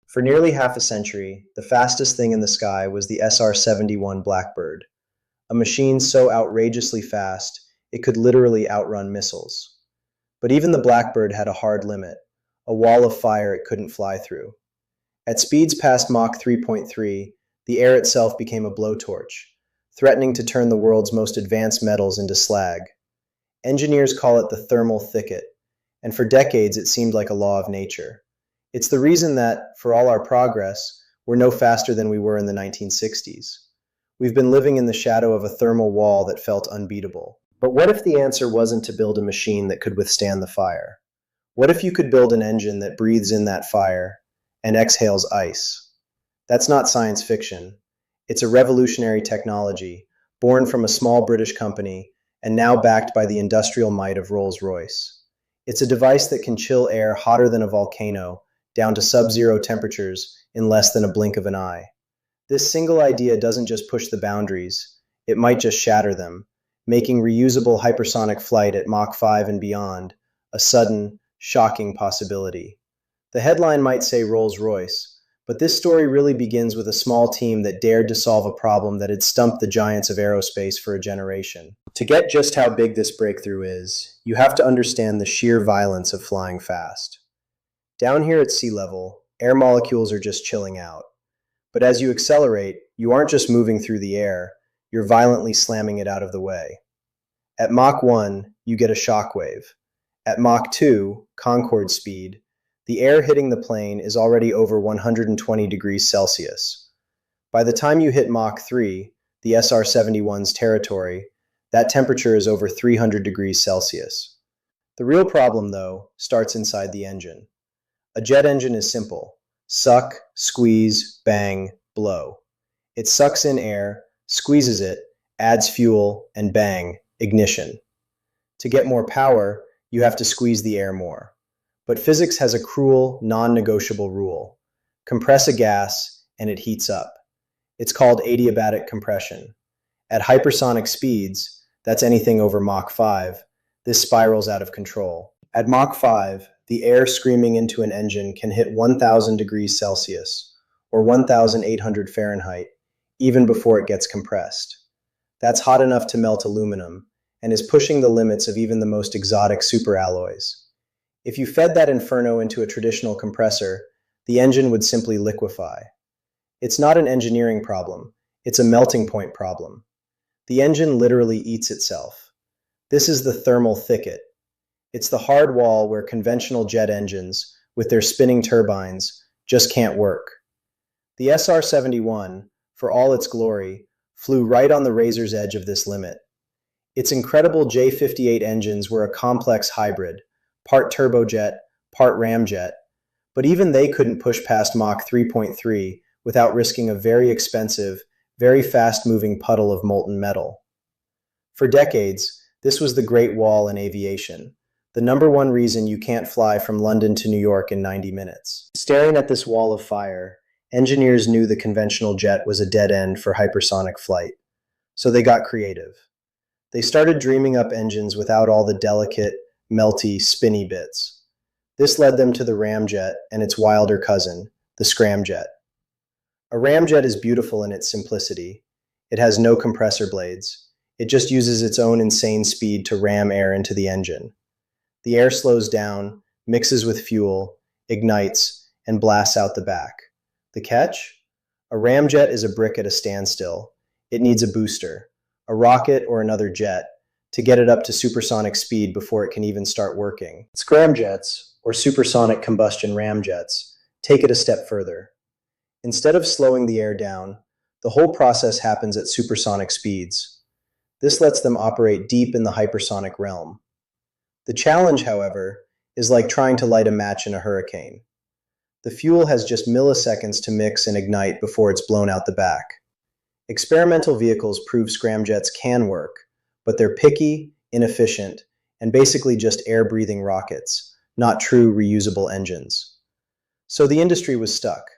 For nearly half a century, the fastest thing in the sky was the SR-71 Blackbird, a machine so outrageously fast it could literally outrun missiles. But even the Blackbird had a hard limit, a wall of fire it couldn't fly through. At speeds past Mach 3.3, the air itself became a blowtorch, threatening to turn the world's most advanced metals into slag. Engineers call it the thermal thicket, and for decades it seemed like a law of nature. It's the reason that, for all our progress, we're no faster than we were in the 1960s. We've been living in the shadow of a thermal wall that felt unbeatable. But what if the answer wasn't to build a machine that could withstand the fire? What if you could build an engine that breathes in that fire and exhales ice? That's not science fiction. It's a revolutionary technology, born from a small British company and now backed by the industrial might of Rolls-Royce. It's a device that can chill air hotter than a volcano down to sub-zero temperatures in less than a blink of an eye. This single idea doesn't just push the boundaries, it might just shatter them, making reusable hypersonic flight at Mach 5 and beyond a sudden, shocking possibility. The headline might say Rolls-Royce, but this story really begins with a small team that dared to solve a problem that had stumped the giants of aerospace for a generation. To get just how big this breakthrough is, you have to understand the sheer violence of flying fast. Down here at sea level, air molecules are just chilling out. But as you accelerate, you aren't just moving through the air, you're violently slamming it out of the way. At Mach 1, you get a shockwave. At Mach 2, Concorde speed, the air hitting the plane is already over 120 degrees Celsius. By the time you hit Mach 3, the SR-71's territory, that temperature is over 300 degrees Celsius. The real problem, though, starts inside the engine. A jet engine is simple. Suck, squeeze, bang, blow. It sucks in air, squeezes it, adds fuel, and bang, ignition. To get more power, you have to squeeze the air more. But physics has a cruel, non-negotiable rule. Compress a gas, and it heats up. It's called adiabatic compression. At hypersonic speeds, that's anything over Mach 5, this spirals out of control. At Mach 5, the air screaming into an engine can hit 1,000 degrees Celsius, or 1,800 Fahrenheit, even before it gets compressed. That's hot enough to melt aluminum, and is pushing the limits of even the most exotic superalloys. If you fed that inferno into a traditional compressor, the engine would simply liquefy. It's not an engineering problem, it's a melting point problem. The engine literally eats itself. This is the thermal thicket. It's the hard wall where conventional jet engines, with their spinning turbines, just can't work. The SR-71, for all its glory, flew right on the razor's edge of this limit. Its incredible J-58 engines were a complex hybrid, part turbojet, part ramjet, but even they couldn't push past Mach 3.3 without risking a very expensive, very fast-moving puddle of molten metal. For decades, this was the Great Wall in aviation, the number one reason you can't fly from London to New York in 90 minutes. Staring at this wall of fire, engineers knew the conventional jet was a dead end for hypersonic flight, so they got creative. They started dreaming up engines without all the delicate, melty, spinny bits. This led them to the ramjet and its wilder cousin, the scramjet. A ramjet is beautiful in its simplicity. It has no compressor blades. It just uses its own insane speed to ram air into the engine. The air slows down, mixes with fuel, ignites, and blasts out the back. The catch? A ramjet is a brick at a standstill. It needs a booster, a rocket or another jet, to get it up to supersonic speed before it can even start working. Scramjets, or supersonic combustion ramjets, take it a step further. Instead of slowing the air down, the whole process happens at supersonic speeds. This lets them operate deep in the hypersonic realm. The challenge, however, is like trying to light a match in a hurricane. The fuel has just milliseconds to mix and ignite before it's blown out the back. Experimental vehicles prove scramjets can work, but they're picky, inefficient, and basically just air-breathing rockets, not true reusable engines. So the industry was stuck.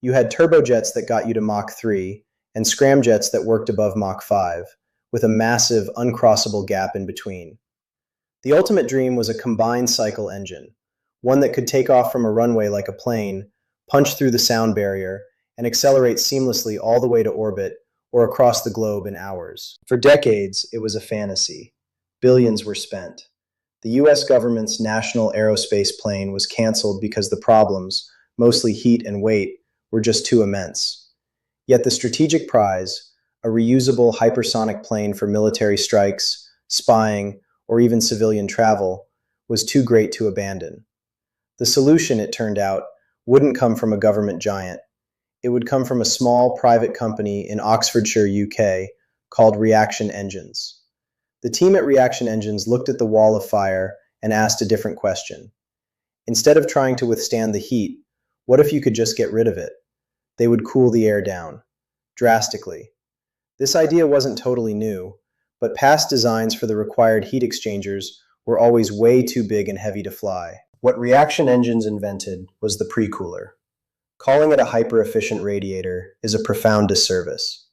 You had turbojets that got you to Mach 3 and scramjets that worked above Mach 5, with a massive, uncrossable gap in between. The ultimate dream was a combined cycle engine, one that could take off from a runway like a plane, punch through the sound barrier, and accelerate seamlessly all the way to orbit or across the globe in hours. For decades, it was a fantasy. Billions were spent. The US government's national aerospace plane was canceled because the problems, mostly heat and weight, were just too immense. Yet the strategic prize, a reusable hypersonic plane for military strikes, spying, or even civilian travel, was too great to abandon. The solution, it turned out, wouldn't come from a government giant. It would come from a small private company in Oxfordshire, UK, called Reaction Engines. The team at Reaction Engines looked at the wall of fire and asked a different question. Instead of trying to withstand the heat, what if you could just get rid of it? They would cool the air down, drastically. This idea wasn't totally new, but past designs for the required heat exchangers were always way too big and heavy to fly. What Reaction Engines invented was the precooler. Calling it a hyper-efficient radiator is a profound disservice.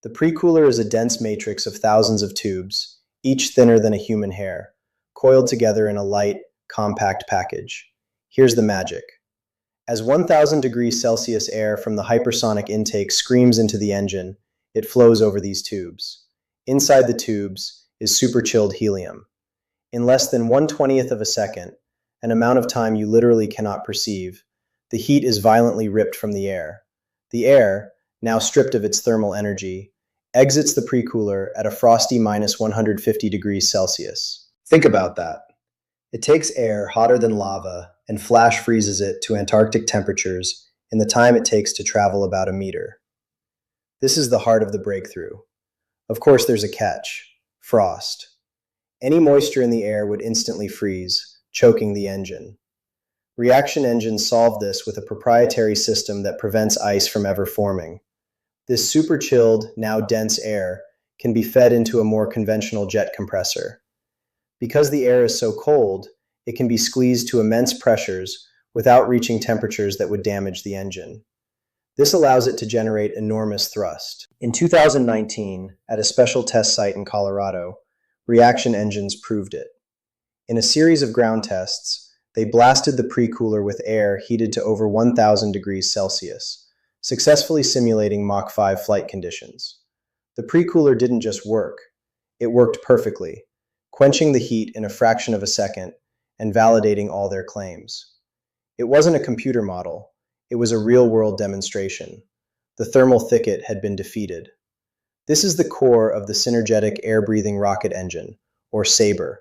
The precooler is a dense matrix of thousands of tubes, each thinner than a human hair, coiled together in a light, compact package. Here's the magic. As 1,000 degrees Celsius air from the hypersonic intake screams into the engine, it flows over these tubes. Inside the tubes is super-chilled helium. In less than 1/20th of a second, an amount of time you literally cannot perceive, the heat is violently ripped from the air. The air, now stripped of its thermal energy, exits the precooler at a frosty minus 150 degrees Celsius. Think about that. It takes air hotter than lava and flash freezes it to Antarctic temperatures in the time it takes to travel about a meter. This is the heart of the breakthrough. Of course, there's a catch: frost. Any moisture in the air would instantly freeze, choking the engine. Reaction engines solved this with a proprietary system that prevents ice from ever forming. This super-chilled, now dense air can be fed into a more conventional jet compressor. Because the air is so cold, it can be squeezed to immense pressures without reaching temperatures that would damage the engine. This allows it to generate enormous thrust. In 2019, at a special test site in Colorado, Reaction Engines proved it. In a series of ground tests, they blasted the precooler with air heated to over 1,000 degrees Celsius, successfully simulating Mach 5 flight conditions. The precooler didn't just work, it worked perfectly, quenching the heat in a fraction of a second and validating all their claims. It wasn't a computer model, it was a real-world demonstration. The thermal thicket had been defeated. This is the core of the synergetic air-breathing rocket engine, or SABRE.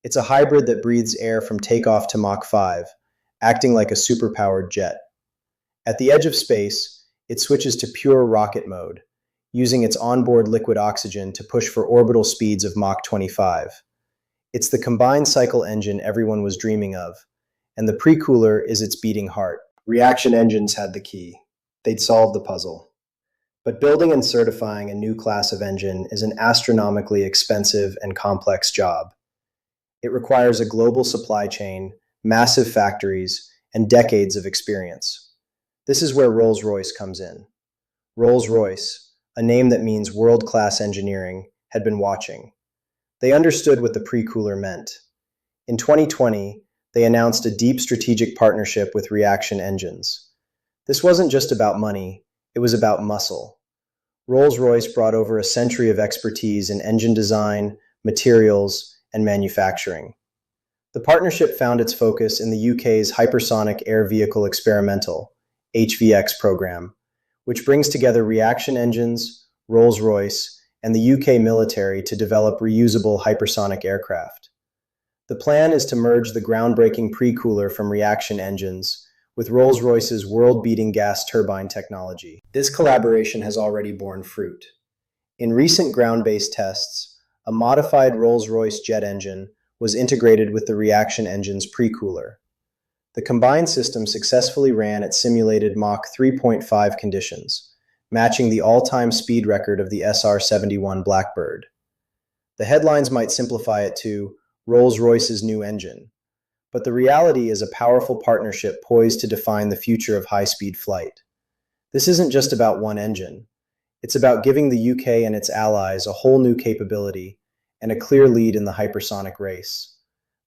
It's a hybrid that breathes air from takeoff to Mach 5, acting like a superpowered jet. At the edge of space, it switches to pure rocket mode, using its onboard liquid oxygen to push for orbital speeds of Mach 25. It's the combined cycle engine everyone was dreaming of, and the precooler is its beating heart. Reaction Engines had the key. They'd solved the puzzle. But building and certifying a new class of engine is an astronomically expensive and complex job. It requires a global supply chain, massive factories, and decades of experience. This is where Rolls-Royce comes in. Rolls-Royce, a name that means world-class engineering, had been watching. They understood what the precooler meant. In 2020, they announced a deep strategic partnership with Reaction Engines. This wasn't just about money, it was about muscle. Rolls-Royce brought over a century of expertise in engine design, materials, and manufacturing. The partnership found its focus in the UK's Hypersonic Air Vehicle Experimental, HVX program, which brings together Reaction Engines, Rolls-Royce, and the UK military to develop reusable hypersonic aircraft. The plan is to merge the groundbreaking precooler from Reaction Engines with Rolls-Royce's world-beating gas turbine technology. This collaboration has already borne fruit. In recent ground-based tests, a modified Rolls-Royce jet engine was integrated with the Reaction Engine's precooler. The combined system successfully ran at simulated Mach 3.5 conditions, matching the all-time speed record of the SR-71 Blackbird. The headlines might simplify it to Rolls-Royce's new engine, but the reality is a powerful partnership poised to define the future of high-speed flight. This isn't just about one engine. It's about giving the UK and its allies a whole new capability and a clear lead in the hypersonic race.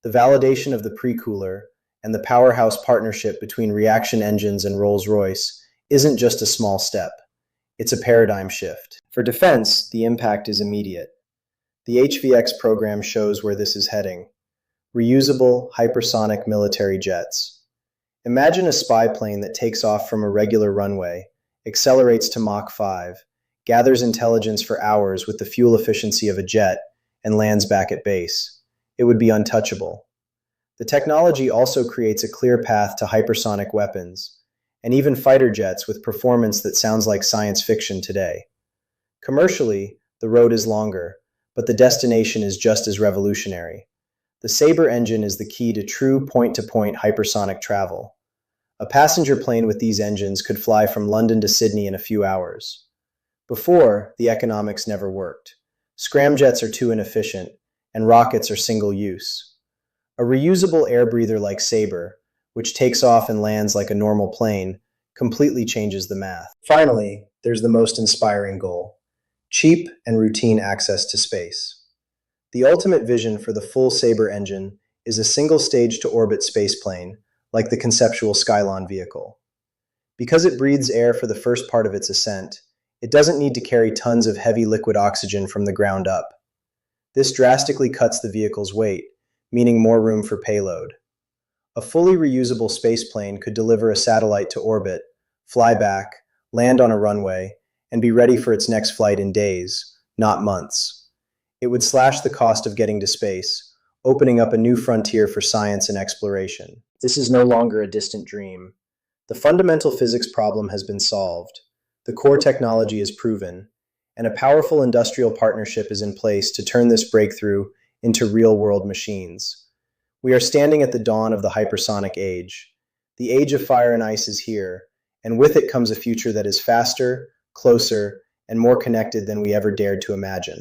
The validation of the precooler and the powerhouse partnership between reaction engines and Rolls-Royce isn't just a small step. It's a paradigm shift. For defense, the impact is immediate. The HVX program shows where this is heading. Reusable, hypersonic military jets. Imagine a spy plane that takes off from a regular runway, accelerates to Mach 5, gathers intelligence for hours with the fuel efficiency of a jet, and lands back at base. It would be untouchable. The technology also creates a clear path to hypersonic weapons, and even fighter jets with performance that sounds like science fiction today. Commercially, the road is longer, but the destination is just as revolutionary. The SABRE engine is the key to true point-to-point hypersonic travel. A passenger plane with these engines could fly from London to Sydney in a few hours. Before, the economics never worked. Scramjets are too inefficient, and rockets are single-use. A reusable air breather like SABRE, which takes off and lands like a normal plane, completely changes the math. Finally, there's the most inspiring goal: cheap and routine access to space. The ultimate vision for the full SABRE engine is a single stage-to-orbit spaceplane, like the conceptual Skylon vehicle. Because it breathes air for the first part of its ascent, it doesn't need to carry tons of heavy liquid oxygen from the ground up. This drastically cuts the vehicle's weight, meaning more room for payload. A fully reusable spaceplane could deliver a satellite to orbit, fly back, land on a runway, and be ready for its next flight in days, not months. It would slash the cost of getting to space, opening up a new frontier for science and exploration. This is no longer a distant dream. The fundamental physics problem has been solved, the core technology is proven, and a powerful industrial partnership is in place to turn this breakthrough into real-world machines. We are standing at the dawn of the hypersonic age. The age of fire and ice is here, and with it comes a future that is faster, closer, and more connected than we ever dared to imagine.